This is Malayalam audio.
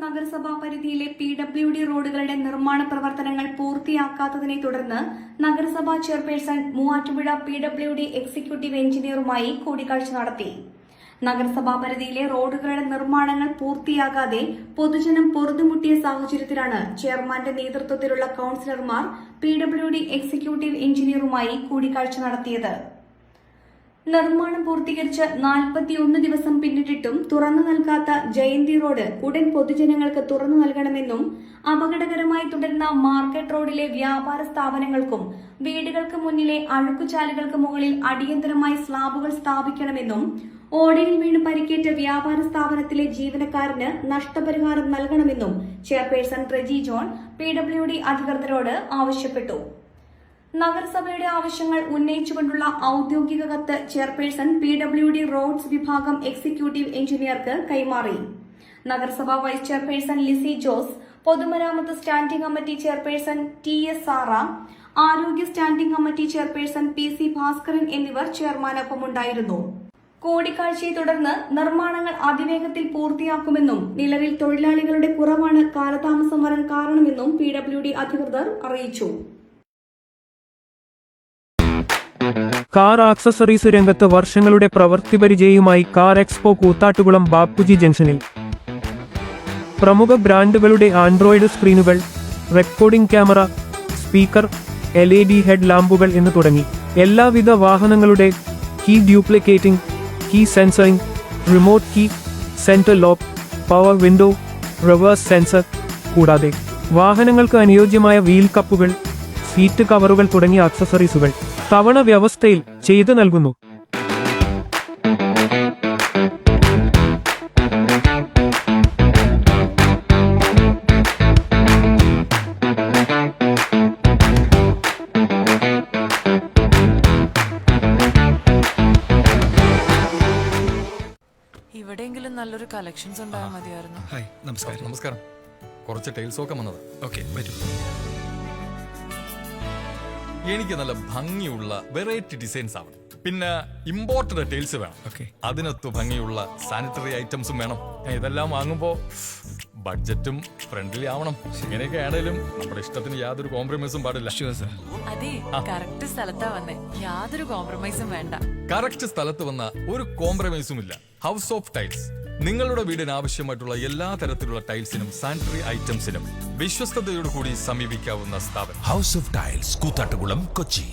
നഗരസഭാ പരിധിയിലെ PWD റോഡുകളുടെ നിർമ്മാണ പ്രവർത്തനങ്ങൾ പൂർത്തിയാക്കാത്തതിനെ തുടർന്ന് നഗരസഭാ ചെയർപേഴ്സൺ മൂവാറ്റുപുഴ PWD എക്സിക്യൂട്ടീവ് എഞ്ചിനീയറുമായി കൂടിക്കാഴ്ച നടത്തി. നഗരസഭാ പരിധിയിലെ റോഡുകളുടെ നിർമ്മാണങ്ങൾ പൂർത്തിയാകാതെ പൊതുജനം പൊറുതുമുട്ടിയ സാഹചര്യത്തിലാണ് ചെയർമാന്റെ നേതൃത്വത്തിലുള്ള കൌൺസിലർമാർ PWD എക്സിക്യൂട്ടീവ് എഞ്ചിനീയറുമായി കൂടിക്കാഴ്ച നടത്തിയത്. നിർമ്മാണം പൂർത്തീകരിച്ച് 41 ദിവസം പിന്നിട്ടിട്ടും തുറന്നു നൽകാത്ത ജയന്തി റോഡ് ഉടൻ പൊതുജനങ്ങൾക്ക് തുറന്നു നൽകണമെന്നും അപകടകരമായി തുടരുന്ന മാർക്കറ്റ് റോഡിലെ വ്യാപാര സ്ഥാപനങ്ങൾക്കും വീടുകൾക്ക് മുന്നിലെ അഴുക്കുചാലുകൾക്ക് മുകളിൽ അടിയന്തരമായി സ്ലാബുകൾ സ്ഥാപിക്കണമെന്നും ഓടയിൽ വീണ് പരിക്കേറ്റ വ്യാപാര സ്ഥാപനത്തിലെ ജീവനക്കാരന് നഷ്ടപരിഹാരം നൽകണമെന്നും ചെയർപേഴ്സൺ റെജി ജോൺ PWD അധികൃതരോട് ആവശ്യപ്പെട്ടു. നഗരസഭയുടെ ആവശ്യങ്ങൾ ഉന്നയിച്ചുകൊണ്ടുള്ള ഔദ്യോഗിക കത്ത് ചെയർപേഴ്സൺ PWD റോഡ്സ് വിഭാഗം എക്സിക്യൂട്ടീവ് എഞ്ചിനീയർക്ക് കൈമാറി. നഗരസഭാ വൈസ് ചെയർപേഴ്സൺ ലിസി ജോസ്, പൊതുമരാമത്ത് standing committee chairperson TS Sara, ആരോഗ്യ standing committee chairperson PC Bhaskaran എന്നിവർ ചെയർമാനൊപ്പമുണ്ടായിരുന്നു. കൂടിക്കാഴ്ചയെ തുടർന്ന് നിർമ്മാണങ്ങൾ അതിവേഗത്തിൽ പൂർത്തിയാക്കുമെന്നും നിലവിൽ തൊഴിലാളികളുടെ കുറവാണ് കാലതാമസം വരാൻ കാരണമെന്നും PWD അധികൃതർ അറിയിച്ചു. കാർ ആക്സസറീസ് രംഗത്ത് വർഷങ്ങളുടെ പ്രവൃത്തിപരിചയവുമായി കാർ എക്സ്പോ കൂത്താട്ടുകുളം ബാപ്പുജി ജംഗ്ഷനിൽ പ്രമുഖ ബ്രാൻഡുകളുടെ ആൻഡ്രോയിഡ് സ്ക്രീനുകൾ, recording camera, speaker, LED head ലാമ്പുകൾ എന്ന് തുടങ്ങി എല്ലാവിധ വാഹനങ്ങളുടെ key duplicating, key sensoring, remote key, centre lock, power window, reverse sensor കൂടാതെ വാഹനങ്ങൾക്ക് അനുയോജ്യമായ വീൽ കപ്പുകൾ, സീറ്റ് കവറുകൾ തുടങ്ങിയ ആക്സസറീസുകൾ തവണ വ്യവസ്ഥയിൽ ചെയ്തു നൽകുന്നു. ഇവിടെയെങ്കിലും നല്ലൊരു കളക്ഷൻസ് ഉണ്ടായാൽ മതിയായിരുന്നു. ഹായ്, നമസ്കാരം. നമസ്കാരം. കുറച്ച് ടൈൽസ് ഒക്കെ വന്നത്. ഓക്കെ, വരൂ. എനിക്ക് നല്ല ഭംഗിയുള്ള വെറൈറ്റി ഡിസൈൻസ് ആവണം. പിന്നെ ഇമ്പോർട്ടഡ് ടൈൽസ് വേണം. ഓക്കെ. അതിനൊത്ത് ഭംഗിയുള്ള സാനിറ്ററി ഐറ്റംസും വേണം. ഇതെല്ലാം വാങ്ങുമ്പോ ബഡ്ജറ്റും ഫ്രണ്ട്ലി ആവണം. ഇങ്ങനെയൊക്കെ ആണെങ്കിലും നമ്മുടെ ഇഷ്ടത്തിന് യാതൊരു കോംപ്രമൈസും പാടില്ല. അതെ, കറക്റ്റ് സ്ഥലത്താ വന്നേ. യാതൊരു കോംപ്രമൈസും വേണ്ട. കറക്റ്റ് സ്ഥലത്ത് വന്ന ഒരു കോംപ്രമൈസും ഇല്ല. ഹൗസ് ഓഫ് ടൈൽസ് നിങ്ങളുടെ വീടിന് ആവശ്യമായിട്ടുള്ള എല്ലാ തരത്തിലുള്ള ടൈൽസിനും സാനിറ്ററി ഐറ്റംസിനും വിശ്വസ്തയോടുകൂടി സമീപിക്കാവുന്ന സ്ഥാപനം. House of tiles, Koothattukulam, Kochi.